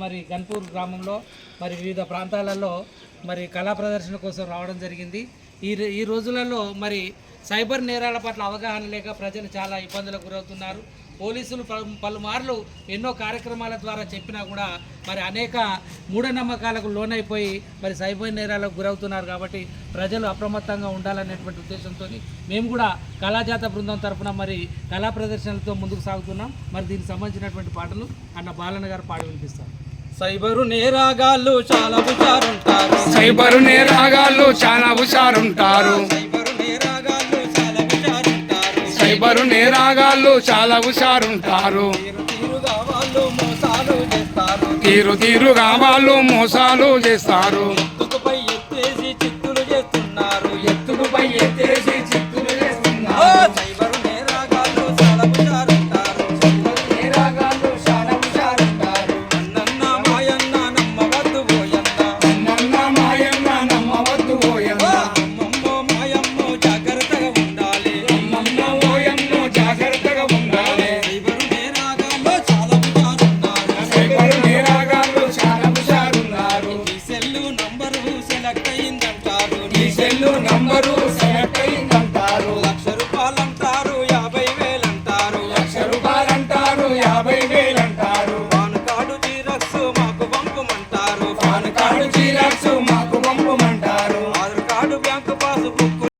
మరి గన్పూర్ గ్రామంలో మరి వివిధ ప్రాంతాలలో మరి కళా ప్రదర్శన కోసం రావడం జరిగింది. ఈ రోజులలో మరి సైబర్ నేరాల పట్ల అవగాహన లేక ప్రజలు చాలా ఇబ్బందులకు గురవుతున్నారు. పోలీసులు పలుమార్లు ఎన్నో కార్యక్రమాల ద్వారా చెప్పినా కూడా మరి అనేక మూఢనమ్మకాలకు లోనైపోయి మరి సైబర్ నేరాలకు గురవుతున్నారు. కాబట్టి ప్రజలు అప్రమత్తంగా ఉండాలనేటువంటి ఉద్దేశంతో మేము కూడా కళాజాత బృందం తరఫున మరి కళా ప్రదర్శనలతో ముందుకు సాగుతున్నాం. మరి దీనికి సంబంధించినటువంటి పాటలు అన్న బాలన్న గారు పాడి వినిపిస్తారు. సైబరు నేరాగాళ్ళు చాలా హుషారుంటారు, సైబరు నేరాగాళ్ళు చాలా హుషారుంటారు, సైబరు నేరాగాళ్ళు చాలా హుషారుంటారు. తీరు తీరుగా వాళ్ళు మోసాలు చేస్తారు. ఎత్తుకుపై ఎత్తేసి చిత్తులు చేస్తున్నారు, ఎత్తుకుపై ఎత్తేసి